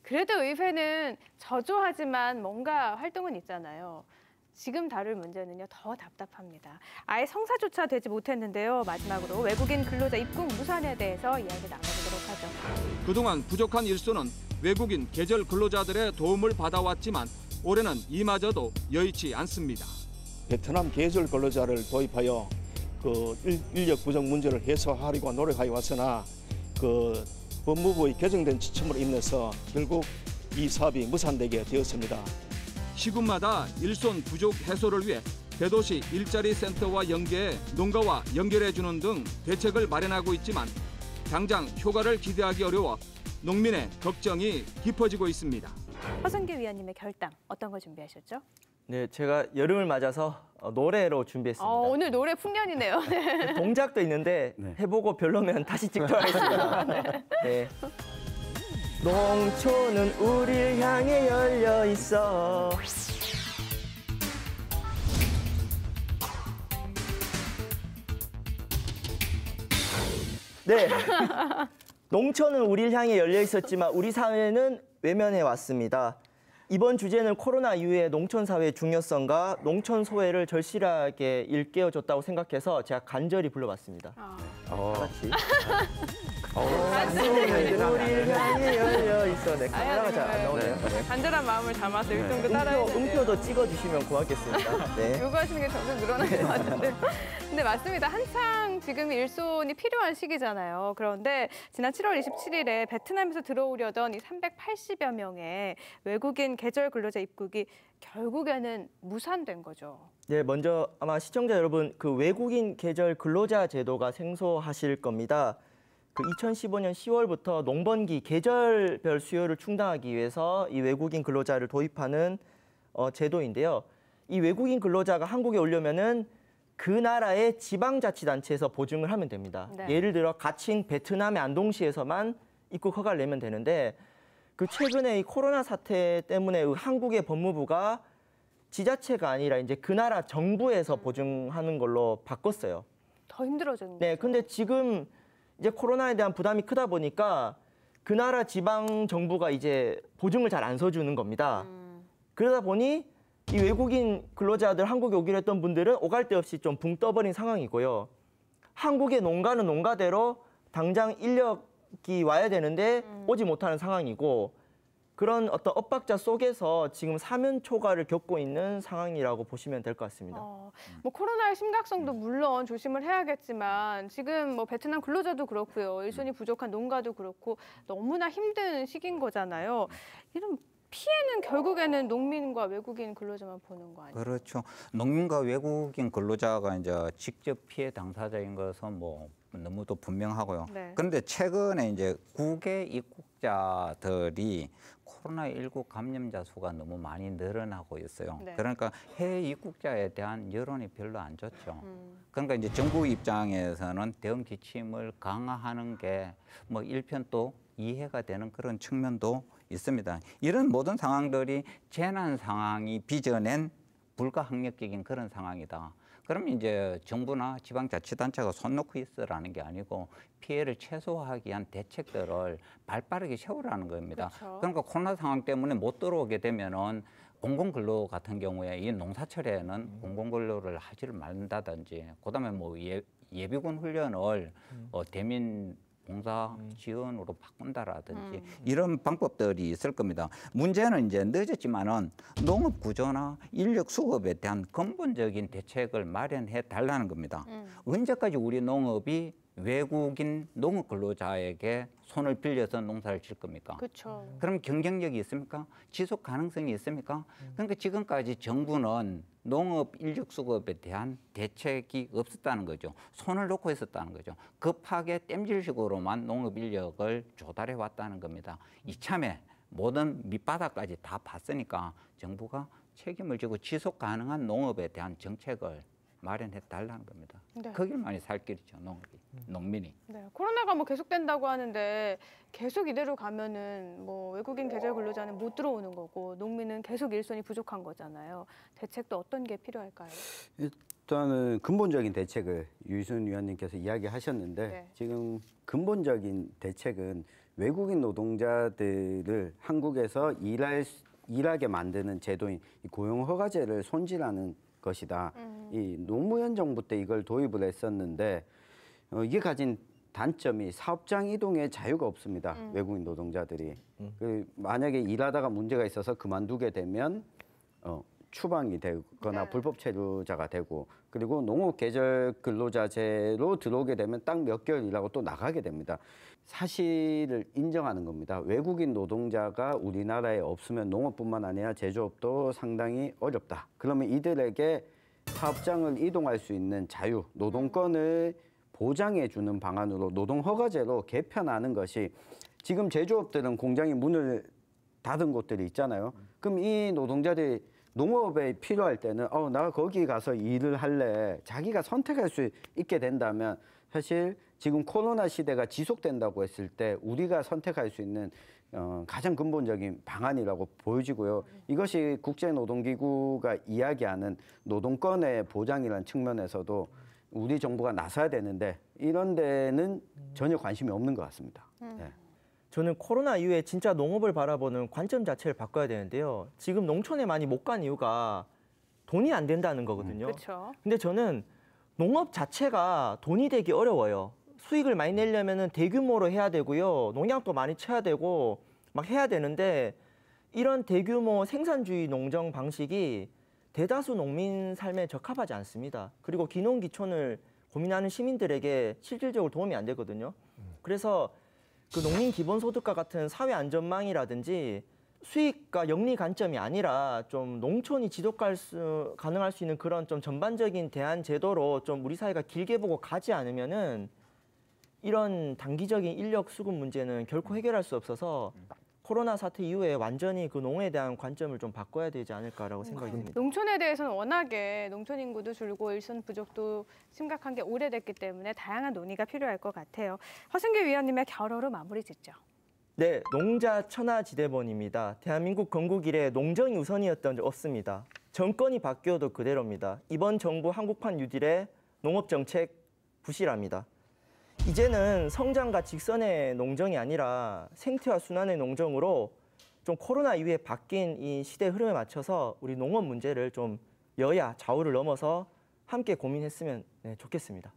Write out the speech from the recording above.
그래도 의회는 저조하지만 뭔가 활동은 있잖아요. 지금 다룰 문제는요, 더 답답합니다. 아예 성사조차 되지 못했는데요. 마지막으로 외국인 근로자 입국 무산에 대해서 이야기 나눠보도록 하죠. 그동안 부족한 일손은 외국인 계절 근로자들의 도움을 받아왔지만 올해는 이마저도 여의치 않습니다. 베트남 계절 근로자를 도입하여 그 인력 부족 문제를 해소하려고 노력하여 왔으나 그 법무부의 개정된 지침으로 인해서 결국 이 사업이 무산되게 되었습니다. 시군마다 일손 부족 해소를 위해 대도시 일자리 센터와 연계해 농가와 연결해주는 등 대책을 마련하고 있지만 당장 효과를 기대하기 어려워 농민의 걱정이 깊어지고 있습니다. 허성규 위원님의 결당 어떤 거 준비하셨죠? 네, 제가 여름을 맞아서 노래로 준비했습니다. 오늘 노래 풍년이네요. 네. 동작도 있는데 해보고 별로면 다시 찍도록 하겠습니다. 네. 농촌은 우리를 향해 열려 있어. 네. 농촌은 우리를 향해 열려 있었지만 우리 사회는 외면해 왔습니다. 이번 주제는 코로나 이후의 농촌 사회의 중요성과 농촌 소외를 절실하게 일깨워줬다고 생각해서 제가 간절히 불러봤습니다. 다 같이. 우리를 향해 열려 있어. 네, 카메라가 잘 안 나오네요. 간절한 마음을 담아서 일정도 따라야 되네요. 음표도 찍어주시면 고맙겠습니다. 네. 요구하시는 게 점점 늘어날 것 같은데. 근데 맞습니다. 한창 지금 일손이 필요한 시기잖아요. 그런데 지난 7월 27일에 베트남에서 들어오려던 이 380여 명의 외국인 계절 근로자 입국이 결국에는 무산된 거죠. 네, 먼저 아마 시청자 여러분 그 외국인 계절 근로자 제도가 생소하실 겁니다. 그 2015년 10월부터 농번기 계절별 수요를 충당하기 위해서 이 외국인 근로자를 도입하는 제도인데요. 이 외국인 근로자가 한국에 오려면은 그 나라의 지방자치단체에서 보증을 하면 됩니다. 네. 예를 들어 가칭 베트남의 안동시에서만 입국 허가를 내면 되는데 그 최근에 이 코로나 사태 때문에 한국의 법무부가 지자체가 아니라 이제 그 나라 정부에서 보증하는 걸로 바꿨어요. 더 힘들어지는 거죠. 네, 근데 지금 이제 코로나에 대한 부담이 크다 보니까 그 나라 지방 정부가 이제 보증을 잘 안 서주는 겁니다. 그러다 보니 이 외국인 근로자들 한국에 오기로 했던 분들은 오갈 데 없이 좀 붕 떠버린 상황이고요. 한국의 농가는 농가대로 당장 인력이 와야 되는데 오지 못하는 상황이고 그런 어떤 엇박자 속에서 지금 사면 초과를 겪고 있는 상황이라고 보시면 될 것 같습니다. 뭐 코로나의 심각성도 물론 조심을 해야겠지만 지금 뭐 베트남 근로자도 그렇고요. 일손이 부족한 농가도 그렇고 너무나 힘든 시기인 거잖아요. 이런 피해는 결국에는 농민과 외국인 근로자만 보는 거 아니에요? 그렇죠. 농민과 외국인 근로자가 이제 직접 피해 당사자인 것은 뭐 너무도 분명하고요. 네. 그런데 최근에 이제 국외 입국자들이 코로나19 감염자 수가 너무 많이 늘어나고 있어요. 네. 그러니까 해외 입국자에 대한 여론이 별로 안 좋죠. 그러니까 이제 정부 입장에서는 대응 지침을 강화하는 게 뭐 일편도 이해가 되는 그런 측면도 있습니다. 이런 모든 상황들이 재난 상황이 빚어낸 불가항력적인 그런 상황이다. 그럼 이제 정부나 지방자치단체가 손 놓고 있으라는 게 아니고 피해를 최소화하기 위한 대책들을 발빠르게 세우라는 겁니다. 그렇죠. 그러니까 코로나 상황 때문에 못 들어오게 되면은 공공근로 같은 경우에 이 농사철에는 공공근로를 하지를 말는다든지 그다음에 뭐 예비군 훈련을 대민 봉사 지원으로 바꾼다라든지 이런 방법들이 있을 겁니다. 문제는 이제 늦었지만은 농업 구조나 인력 수급에 대한 근본적인 대책을 마련해 달라는 겁니다. 언제까지 우리 농업이 외국인 농업 근로자에게 손을 빌려서 농사를 질 겁니까? 그렇죠. 그럼 경쟁력이 있습니까? 지속 가능성이 있습니까? 그러니까 지금까지 정부는 농업 인력 수급에 대한 대책이 없었다는 거죠. 손을 놓고 있었다는 거죠. 급하게 땜질식으로만 농업 인력을 조달해 왔다는 겁니다. 이참에 모든 밑바닥까지 다 봤으니까 정부가 책임을 지고 지속 가능한 농업에 대한 정책을 마련해 달라는 겁니다. 네. 거기만이 살 길이죠, 농민이. 네, 코로나가 뭐 계속된다고 하는데 계속 이대로 가면은 뭐 외국인 계절 근로자는 못 들어오는 거고 농민은 계속 일손이 부족한 거잖아요. 대책도 어떤 게 필요할까요? 일단은 근본적인 대책을 유희순 위원님께서 이야기하셨는데 네. 지금 근본적인 대책은 외국인 노동자들을 한국에서 일하게 만드는 제도인 이 고용허가제를 손질하는 것이다. 이 노무현 정부 때 이걸 도입을 했었는데 이게 가진 단점이 사업장 이동의 자유가 없습니다. 외국인 노동자들이. 만약에 일하다가 문제가 있어서 그만두게 되면 추방이 되거나 네. 불법 체류자가 되고 그리고 농업 계절 근로자제로 들어오게 되면 딱 몇 개월 일하고 또 나가게 됩니다. 사실을 인정하는 겁니다. 외국인 노동자가 우리나라에 없으면 농업뿐만 아니라 제조업도 상당히 어렵다. 그러면 이들에게 사업장을 이동할 수 있는 자유, 노동권을 보장해 주는 방안으로 노동허가제로 개편하는 것이 지금 제조업들은 공장이 문을 닫은 곳들이 있잖아요. 그럼 이 노동자들이 농업에 필요할 때는 나 거기 가서 일을 할래. 자기가 선택할 수 있게 된다면 사실 지금 코로나 시대가 지속된다고 했을 때 우리가 선택할 수 있는 가장 근본적인 방안이라고 보여지고요. 이것이 국제노동기구가 이야기하는 노동권의 보장이라는 측면에서도 우리 정부가 나서야 되는데 이런 데는 전혀 관심이 없는 것 같습니다. 네. 저는 코로나 이후에 진짜 농업을 바라보는 관점 자체를 바꿔야 되는데요. 지금 농촌에 많이 못 간 이유가 돈이 안 된다는 거거든요. 그렇죠. 근데 저는 농업 자체가 돈이 되기 어려워요. 수익을 많이 내려면은 대규모로 해야 되고요. 농약도 많이 쳐야 되고 막 해야 되는데 이런 대규모 생산주의 농정 방식이 대다수 농민 삶에 적합하지 않습니다. 그리고 기농기촌을 고민하는 시민들에게 실질적으로 도움이 안 되거든요. 그래서 그 농민 기본소득과 같은 사회 안전망이라든지 수익과 영리 관점이 아니라 좀 농촌이 지속 가능할 수 있는 그런 좀 전반적인 대안 제도로 좀 우리 사회가 길게 보고 가지 않으면은 이런 단기적인 인력 수급 문제는 결코 해결할 수 없어서 코로나 사태 이후에 완전히 그 농에 대한 관점을 좀 바꿔야 되지 않을까라고 생각이 듭니다. 농촌에 대해서는 워낙에 농촌 인구도 줄고 일손 부족도 심각한 게 오래됐기 때문에 다양한 논의가 필요할 것 같아요. 허승규 위원님의 결어로 마무리 짓죠. 네, 농자 천하지대본입니다. 대한민국 건국 이래 농정이 우선이었던 적 없습니다. 정권이 바뀌어도 그대로입니다. 이번 정부 한국판 뉴딜의 농업정책 부실합니다. 이제는 성장과 직선의 농정이 아니라 생태와 순환의 농정으로 좀 코로나 이후에 바뀐 이 시대 흐름에 맞춰서 우리 농업 문제를 좀 여야 좌우를 넘어서 함께 고민했으면 좋겠습니다.